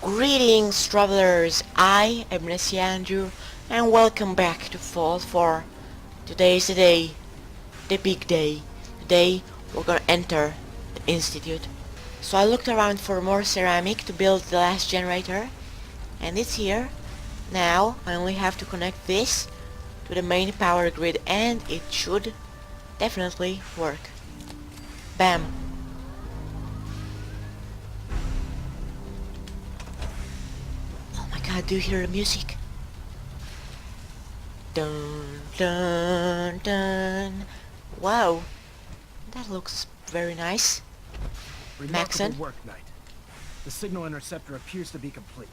Greetings, travelers. I am Nessie and welcome back to Fallout 4. Today is the day, the big day. Today we're gonna enter the Institute. So I looked around for more ceramic to build the last generator, and it's here. Now I only have to connect this to the main power grid, and it should definitely work. Bam. Oh my god, do you hear the music? Dun dun dun. Wow, that looks very nice. Remarkable Maxon? work, Knight. The signal interceptor appears to be complete.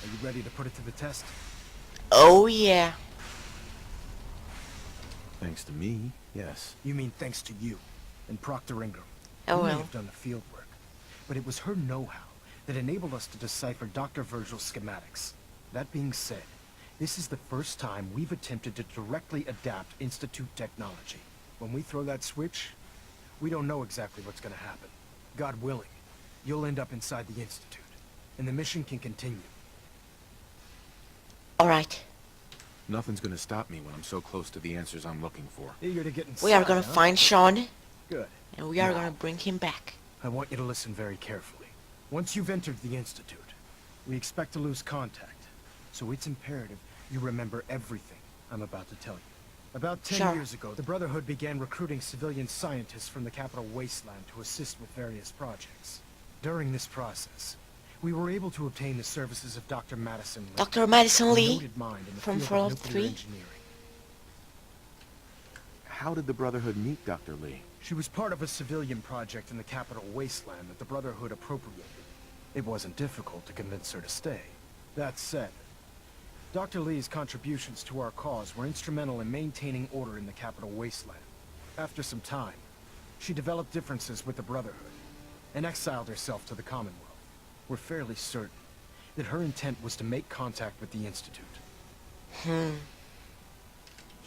Are you ready to put it to the test? Oh yeah. Thanks to me, yes. You mean thanks to you and Proctor Ingram. Oh You may well. have done the field work, but it was her know-how that enabled us to decipher Dr. Virgil's schematics. That being said, this is the first time we've attempted to directly adapt Institute technology. When we throw that switch, we don't know exactly what's gonna happen. God willing, you'll end up inside the Institute, and the mission can continue. Alright. Nothing's gonna stop me when I'm so close to the answers I'm looking for. Eager to get inside, We are gonna huh? find Sean, Good. and we are Now, gonna bring him back. I want you to listen very carefully. Once you've entered the Institute, we expect to lose contact. So it's imperative you remember everything I'm about to tell you. About 10 Sure. years ago, the Brotherhood began recruiting civilian scientists from the capital wasteland to assist with various projects. During this process, we were able to obtain the services of Dr. Madison Lee, Dr. Madison a Lee noted mind in the from field of Fallout nuclear 3. engineering. How did the Brotherhood meet Dr. Lee? She was part of a civilian project in the capital wasteland that the Brotherhood appropriated. It wasn't difficult to convince her to stay. That said, Dr. Lee's contributions to our cause were instrumental in maintaining order in the capital wasteland. After some time, she developed differences with the Brotherhood and exiled herself to the Commonwealth. We're fairly certain that her intent was to make contact with the Institute.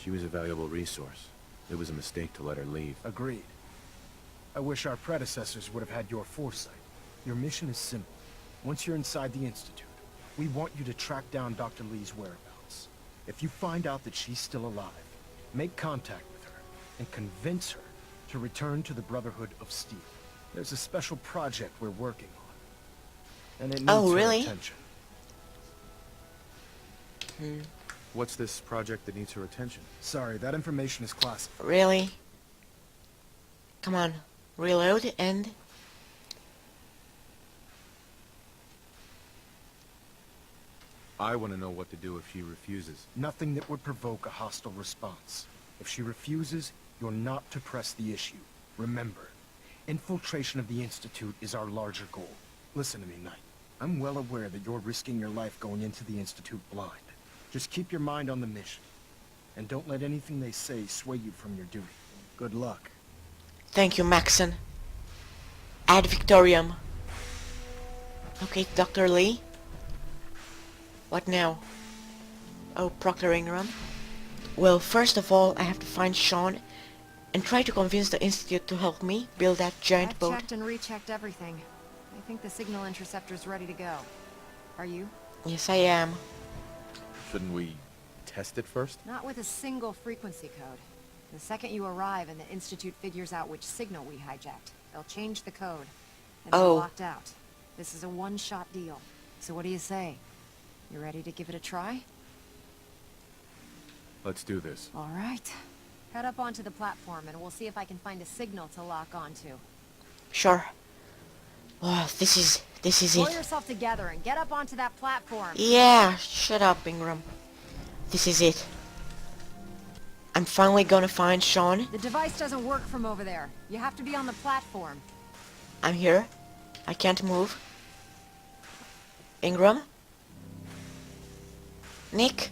She was a valuable resource. It was a mistake to let her leave. Agreed. I wish our predecessors would have had your foresight. Your mission is simple. Once you're inside the Institute, we want you to track down Dr. Lee's whereabouts. If you find out that she's still alive, make contact with her and convince her to return to the Brotherhood of Steel. There's a special project we're working on, and it needs Oh, her really? attention. What's this project that needs her attention? Sorry, that information is classified. Really? Come on. Reload and... I want to know what to do if she refuses. Nothing that would provoke a hostile response. If she refuses, you're not to press the issue. Remember, infiltration of the Institute is our larger goal. Listen to me, Knight. I'm well aware that you're risking your life going into the Institute blind. Just keep your mind on the mission. And don't let anything they say sway you from your duty. Good luck. Thank you, Maxon. Ad Victorium. Okay, Dr. Lee. What now? Oh, Proctor Ingram. Well, first of all, I have to find Sean and try to convince the Institute to help me build that giant I've boat. checked and rechecked everything. I think the signal interceptor's ready to go. Are you? Yes, I am. Shouldn't we test it first? Not with a single frequency code. The second you arrive and the Institute figures out which signal we hijacked, they'll change the code. And Oh. we're locked out. This is a one-shot deal. So what do you say? You ready to give it a try? Let's do this. All right. Head up onto the platform and we'll see if I can find a signal to lock onto. Sure. Oh, this is Pull it. yourself together and get up onto that platform. Yeah, shut up, Ingram. This is it. I'm finally gonna find Sean. The device doesn't work from over there. You have to be on the platform. I'm here. I can't move. Ingram? Nick?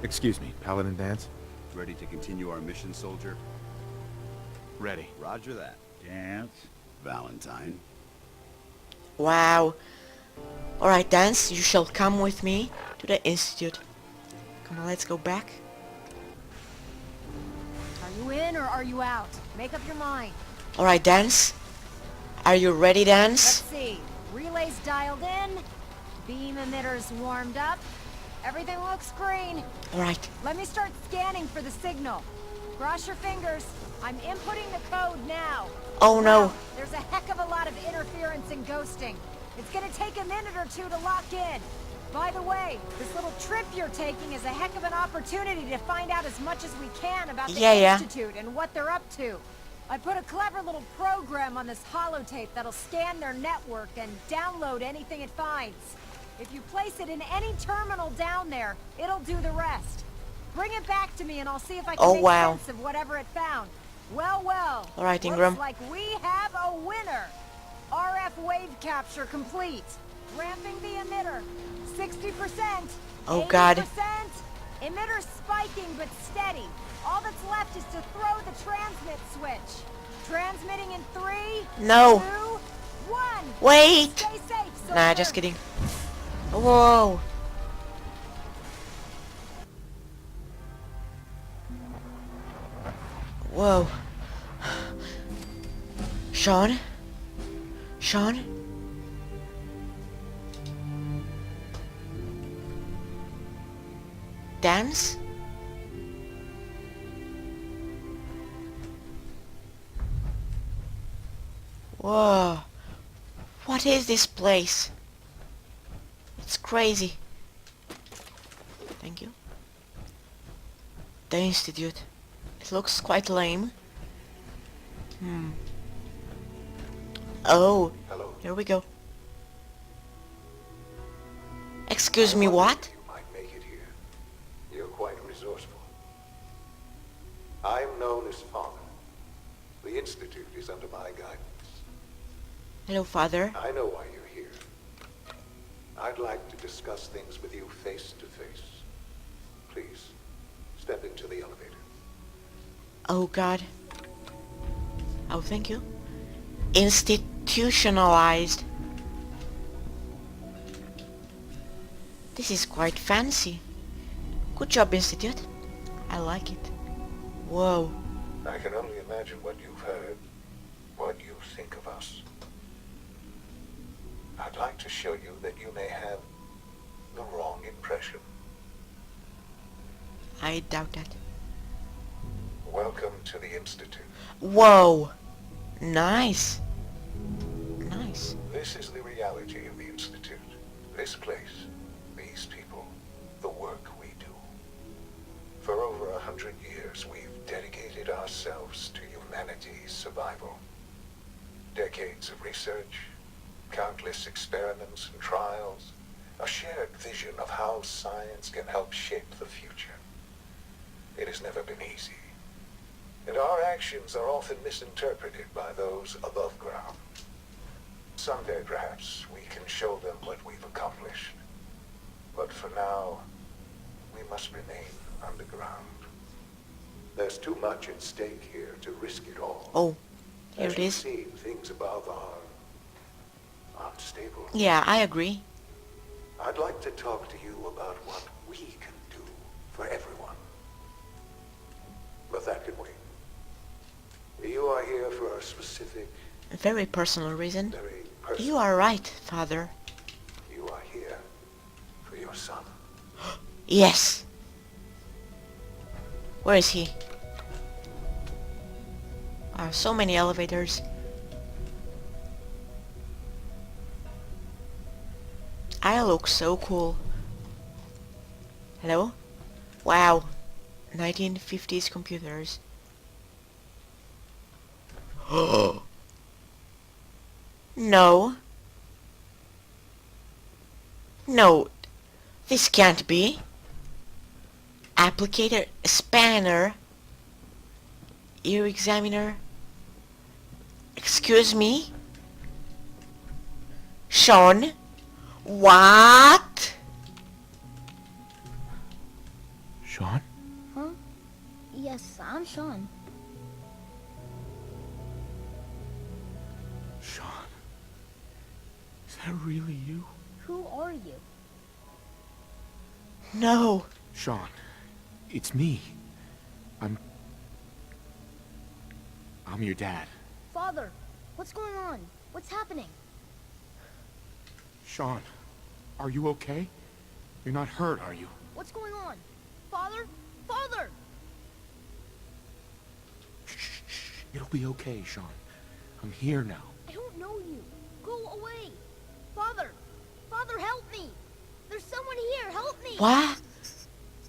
Excuse me, Paladin Dance? Ready to continue our mission, soldier? Ready. Roger that. Dance. Valentine. Wow. Alright, Dance, you shall come with me to the Institute. Now let's go back. Are you in or are you out? Make up your mind. Alright, Dance. Are you ready, Dance? Let's see. Relays dialed in. Beam emitters warmed up. Everything looks green. Alright. Let me start scanning for the signal. Cross your fingers. I'm inputting the code now. Oh no. Wow, there's a heck of a lot of interference and ghosting. It's gonna take a minute or two to lock in. By the way, this little trip you're taking is a heck of an opportunity to find out as much as we can about the Yeah. Institute and what they're up to. I put a clever little program on this holotape that'll scan their network and download anything it finds. If you place it in any terminal down there, it'll do the rest. Bring it back to me and I'll see if I can make sense of whatever it found. Well. All right, Ingram. Looks like we have a winner. RF wave capture complete. Ramping the emitter. 60%. Oh God. 80%. Emitter spiking but steady. All that's left is to throw the transmit switch. Transmitting in 3, No. 2, 1. Wait. Stay safe, soldier. Nah, just kidding. Whoa. Whoa. Sean? Sean? Dance? Whoa. What is this place? It's crazy. Thank you. The Institute. It looks quite lame. Oh, Hello. here we go. Excuse me, what? You might make it here. You're quite resourceful. I'm known as Father. The Institute is under my guidance. Hello, Father. I know why you're here. I'd like to discuss things with you face to face. Please, step into the elevator. Oh, God. Oh, thank you. Institutionalized. This is quite fancy. Good job, Institute. I like it. Whoa. I can only imagine what you've heard, what you think of us. I'd like to show you that you may have the wrong impression. I doubt that. Welcome to the Institute. Whoa. Nice. Nice. This is the reality of the Institute. This place, these people, the work we do. For over 100 years, we've dedicated ourselves to humanity's survival. Decades of research, countless experiments and trials, a shared vision of how science can help shape the future. It has never been easy, and our actions are often misinterpreted by those above ground. Someday, perhaps, we can show them what we've accomplished. But for now, we must remain underground. There's too much at stake here to risk it all. Oh, here As it you've is. seen, things above are unstable. Yeah, I agree. I'd like to talk to you about what we can do for everyone. But that can wait. You are here for a specific, A very personal reason. very personal... You are right, Father. You are here for your son. Yes. Where is he? Wow, so many elevators. I look so cool. Hello? Wow. 1950s computers. No. No. This can't be. Applicator, spanner, ear examiner. Excuse me? Sean? What? Sean? Huh? Yes, I'm Sean. Sean? Is that really you? Who are you? No. Sean, It's me. I'm your dad. Father, what's going on? What's happening? Sean, are you okay? You're not hurt, are you? What's going on? Father? Father! Shh. It'll be okay, Sean. I'm here now. I don't know you. Go away. Father! Father, help me! There's someone here, help me! What?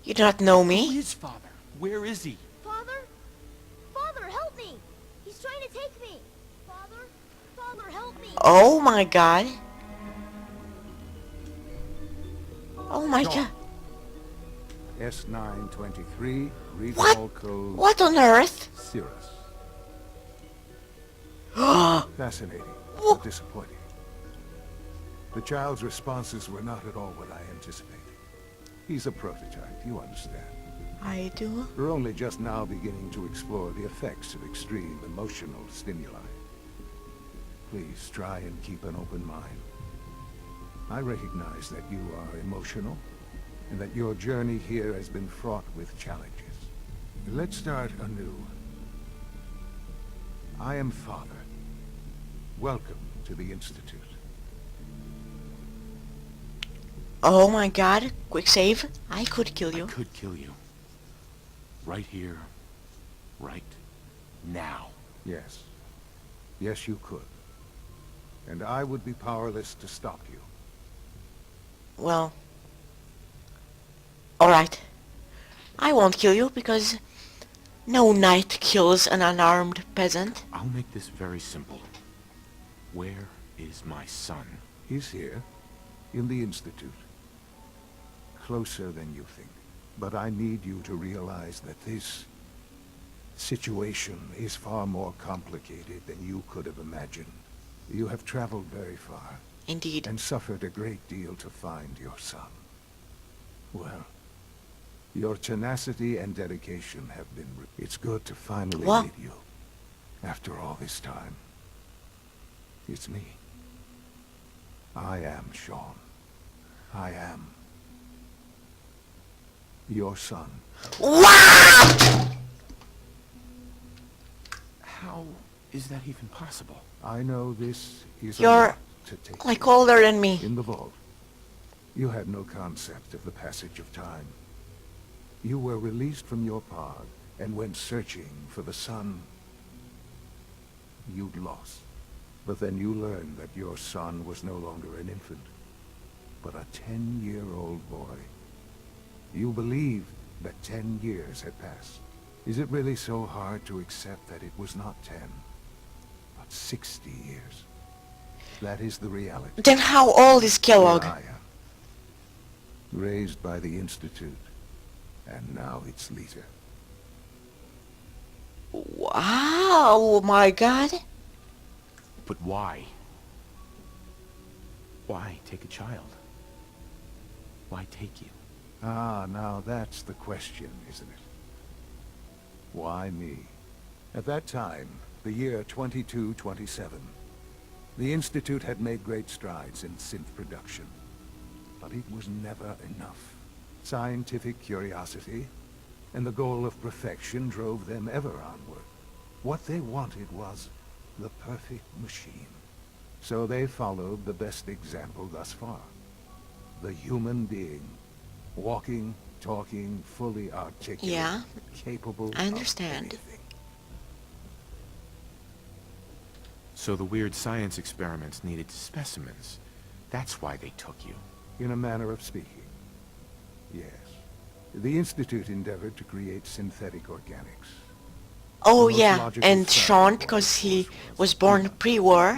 You do not know Who me? is Father? Where is he? Father? Father, help me! He's trying to take me! Father? Father, help me! Oh my god. Oh my god. S923, What? recall code What on earth? Cirrus. Oh Fascinating, Wha- but disappointing. The child's responses were not at all what I anticipated. He's a prototype, you understand. I do. We're only just now beginning to explore the effects of extreme emotional stimuli. Please try and keep an open mind. I recognize that you are emotional, and that your journey here has been fraught with challenges. Let's start anew. I am Father. Welcome to the Institute. Oh my god. Quick save. I could kill you. I could kill you. Right here. Right now. Yes. Yes, you could. And I would be powerless to stop you. Well. Alright. I won't kill you because no knight kills an unarmed peasant. I'll make this very simple. Where is my son? He's here, in the Institute. Closer than you think. But I need you to realize that this situation is far more complicated than you could have imagined. You have traveled very far, Indeed. and suffered a great deal to find your son. Well, your tenacity and dedication have been... It's good to finally What? meet you. After all this time. It's me. I am Sean. I am your son. Wow! How is that even possible? I know this is a You're lot to take like in. older than me. In the vault, you had no concept of the passage of time. You were released from your pod and went searching for the son you'd lost. But then you learned that your son was no longer an infant, but a 10-year-old boy. You believed that 10 years had passed. Is it really so hard to accept that it was not 10, but 60 years? That is the reality. Then how old is Kellogg? Here I am, raised by the Institute, and now its leader. Wow, oh my god. But why? Why take a child? Why take you? Ah, now that's the question, isn't it? Why me? At that time, the year 2227, the Institute had made great strides in synth production. But it was never enough. Scientific curiosity and the goal of perfection drove them ever onward. What they wanted was the perfect machine. So they followed the best example thus far. The human being. Walking, talking, fully articulate. Yeah, capable I understand. of anything. So the weird science experiments needed specimens. That's why they took you. In a manner of speaking. Yes. The Institute endeavored to create synthetic organics. Oh The most yeah, logical and side Sean, of because all he this was born pre-war,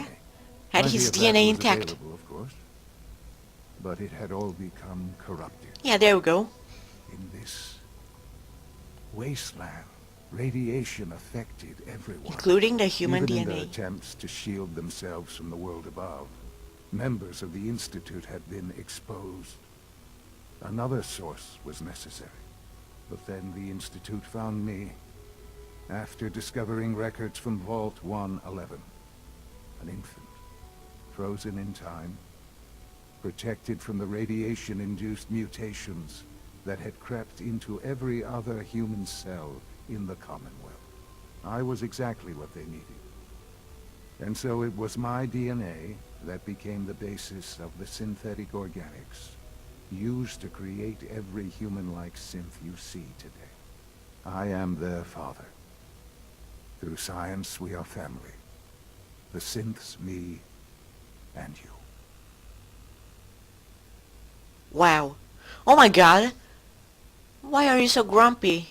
had Plenty his of that DNA was intact. available, of course, but it had all become corrupted. Yeah, there we go. In this wasteland, radiation affected everyone. Including the human Even in their DNA. attempts to shield themselves from the world above, members of the Institute had been exposed. Another source was necessary. But then the Institute found me, after discovering records from Vault 111. An infant, frozen in time, protected from the radiation-induced mutations that had crept into every other human cell in the Commonwealth. I was exactly what they needed. And so it was my DNA that became the basis of the synthetic organics used to create every human-like synth you see today. I am their father. Through science, we are family. The synths, me, and you. Wow. Oh my god. Why are you so grumpy?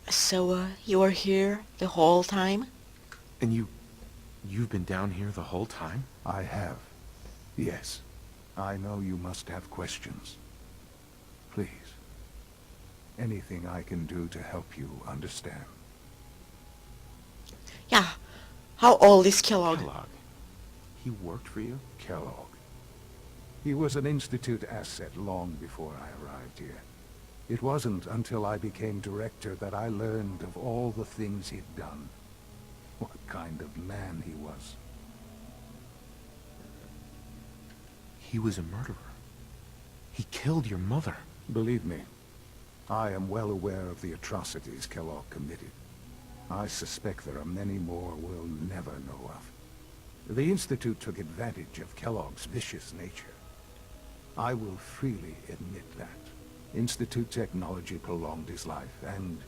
So, you were here the whole time? And you've been down here the whole time? I have. Yes. I know you must have questions. Please. Anything I can do to help you understand. Yeah. How old is Kellogg? Kellogg. He worked for you? Kellogg. He was an Institute asset long before I arrived here. It wasn't until I became director that I learned of all the things he'd done. What kind of man he was. He was a murderer. He killed your mother. Believe me, I am well aware of the atrocities Kellogg committed. I suspect there are many more we'll never know of. The Institute took advantage of Kellogg's vicious nature. I will freely admit that. Institute technology prolonged his life, and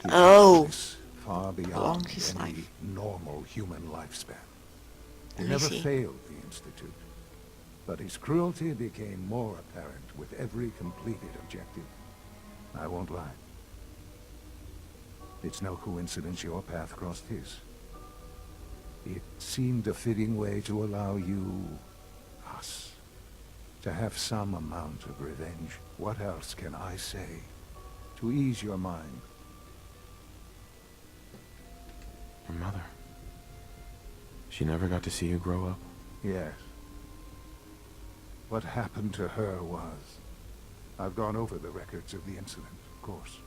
he Oh. took this far beyond Prolonged his any life. normal human lifespan. He I never see. failed the Institute, but his cruelty became more apparent with every completed objective. I won't lie. It's no coincidence your path crossed his. It seemed a fitting way to allow you, us, to have some amount of revenge. What else can I say to ease your mind? Your mother. She never got to see you grow up? Yes. What happened to her was... I've gone over the records of the incident, of course.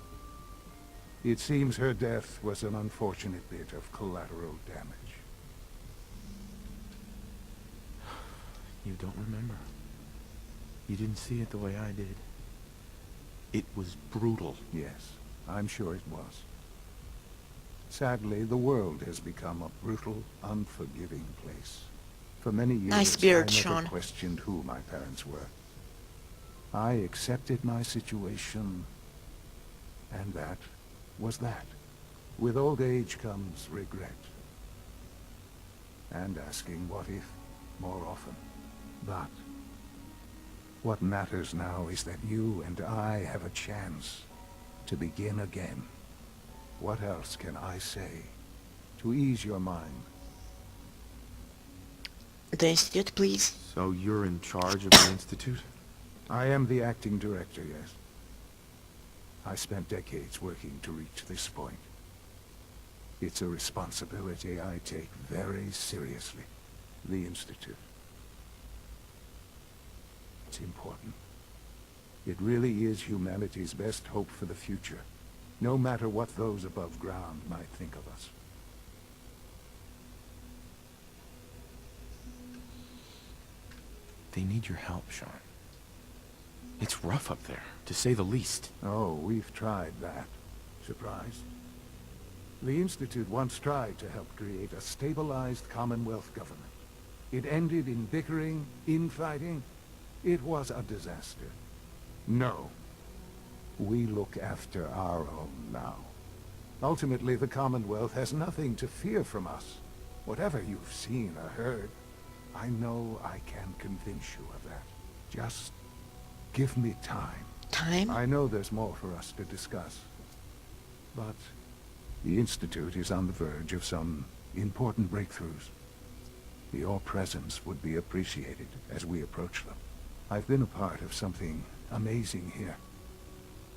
It seems her death was an unfortunate bit of collateral damage. You don't remember. You didn't see it the way I did. It was brutal. Yes, I'm sure it was. Sadly, the world has become a brutal, unforgiving place. For many years, Nice beard, I never Sean. questioned who my parents were. I accepted my situation, and that was that. With old age comes regret. And asking what if more often. But what matters now is that you and I have a chance to begin again. What else can I say to ease your mind? The Institute, please. So you're in charge of the Institute? I am the acting director, yes. I spent decades working to reach this point. It's a responsibility I take very seriously. The Institute. It's important. It really is humanity's best hope for the future, no matter what those above ground might think of us. They need your help, Sean. It's rough up there, to say the least. Oh, we've tried that. Surprised? The Institute once tried to help create a stabilized Commonwealth government. It ended in bickering, infighting. It was a disaster. No. We look after our own now. Ultimately, the Commonwealth has nothing to fear from us. Whatever you've seen or heard, I know I can convince you of that. Just give me time. Time? I know there's more for us to discuss. But the Institute is on the verge of some important breakthroughs. Your presence would be appreciated as we approach them. I've been a part of something amazing here.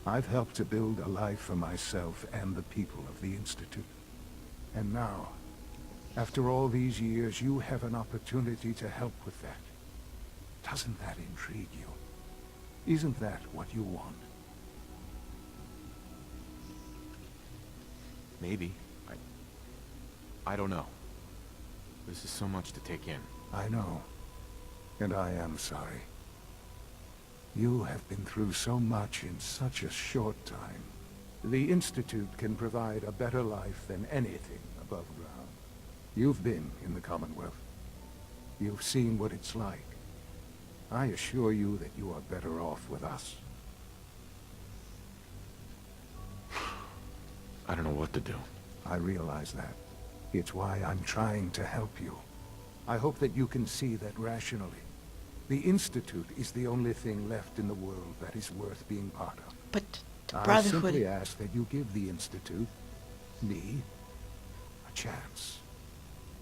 I've helped to build a life for myself and the people of the Institute. And now, after all these years, you have an opportunity to help with that. Doesn't that intrigue you? Isn't that what you want? Maybe. I don't know. This is so much to take in. I know. And I am sorry. You have been through so much in such a short time. The Institute can provide a better life than anything above ground. You've been in the Commonwealth. You've seen what it's like. I assure you that you are better off with us. I don't know what to do. I realize that. It's why I'm trying to help you. I hope that you can see that rationally. The Institute is the only thing left in the world that is worth being part of. But the I Brotherhood... simply ask that you give the Institute, me, a chance.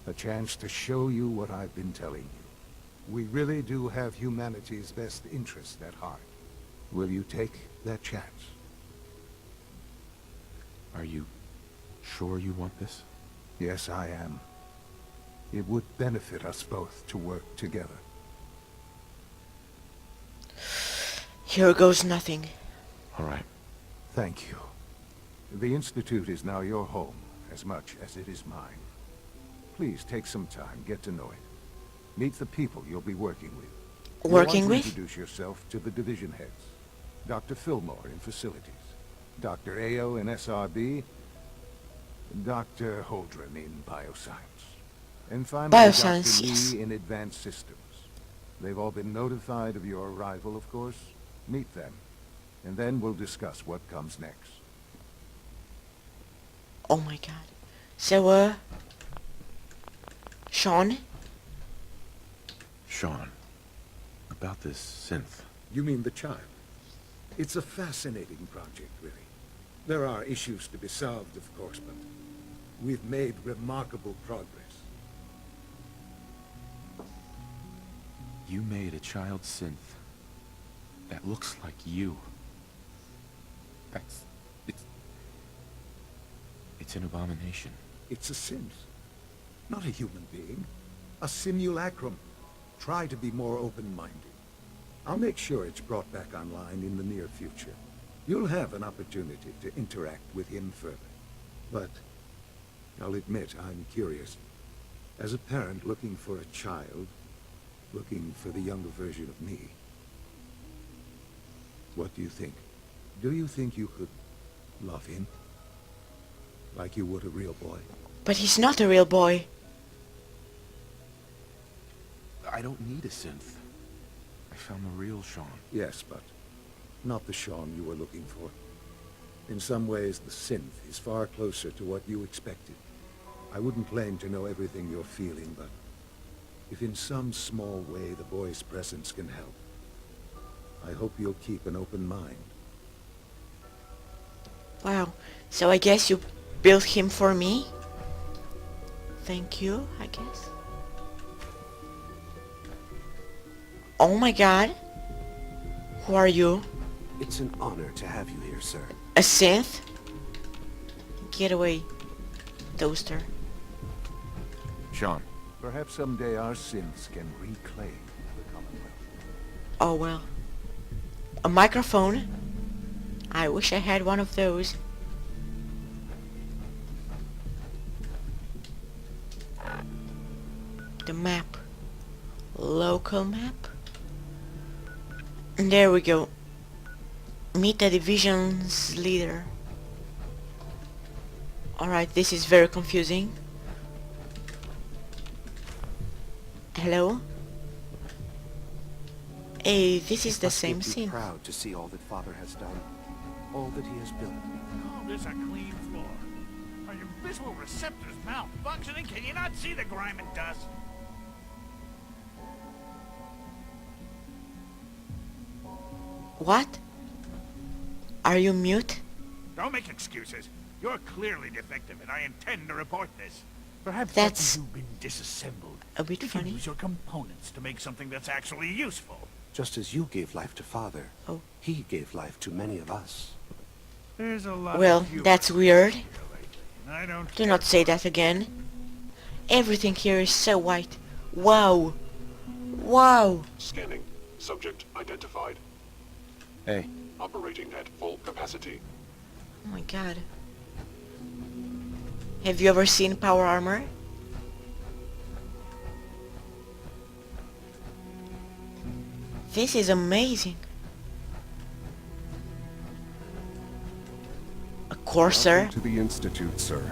A chance to show you what I've been telling you. We really do have humanity's best interest at heart. Will you take that chance? Are you sure you want this? Yes, I am. It would benefit us both to work together. Here goes nothing. All right. Thank you. The Institute is now your home, as much as it is mine. Please take some time, get to know it. Meet the people you'll be working with. Working You'll want with? to introduce yourself to the division heads. Dr. Fillmore in facilities. Dr. Ao in SRB. Dr. Holdren in bioscience. And finally, Bioscience, Dr. yes. Lee in advanced systems. They've all been notified of your arrival, of course. Meet them. And then we'll discuss what comes next. Oh my god. So, Sean? Sean, about this synth. You mean the child? It's a fascinating project, really. There are issues to be solved, of course, but we've made remarkable progress. You made a child synth that looks like you. It's an abomination. It's a synth, not a human being. A simulacrum. Try to be more open-minded. I'll make sure it's brought back online in the near future. You'll have an opportunity to interact with him further. But I'll admit I'm curious. As a parent looking for a child, looking for the younger version of me, what do you think? Do you think you could love him? Like you would a real boy? But he's not a real boy. I don't need a synth. I found the real Sean. Yes, but not the Sean you were looking for. In some ways, the synth is far closer to what you expected. I wouldn't claim to know everything you're feeling, but if in some small way the boy's presence can help, I hope you'll keep an open mind. Wow. So I guess you built him for me? Thank you, I guess. Oh my god. Who are you? It's an honor to have you here, sir. A synth? Get away, toaster. Sean. Perhaps someday our synths can reclaim the Commonwealth. Oh well. A microphone? I wish I had one of those. The map. Local map? And there we go. Meet the division's leader. Alright, this is very confusing. Hello? Hey, this is the same Must be scene. proud to see all that Father has done, all that he has built. Oh, there's a clean floor. Are your visual receptors malfunctioning? Can you not see the grime and dust? What? Are you mute? Don't make excuses. You're clearly defective, and I intend to report this. Perhaps That's after you've been disassembled, a bit you can funny. use your components to make something that's actually useful. Just as you gave life to Father, Oh. he gave life to many of us. There's a lot Well, of humor that's weird. here lately, and I don't Do not say that again. Everything here is so white. Wow. Wow. Scanning. Subject identified. Hey. Operating at full capacity. Oh my god. Have you ever seen power armor? This is amazing. A courser? Welcome to the Institute, sir.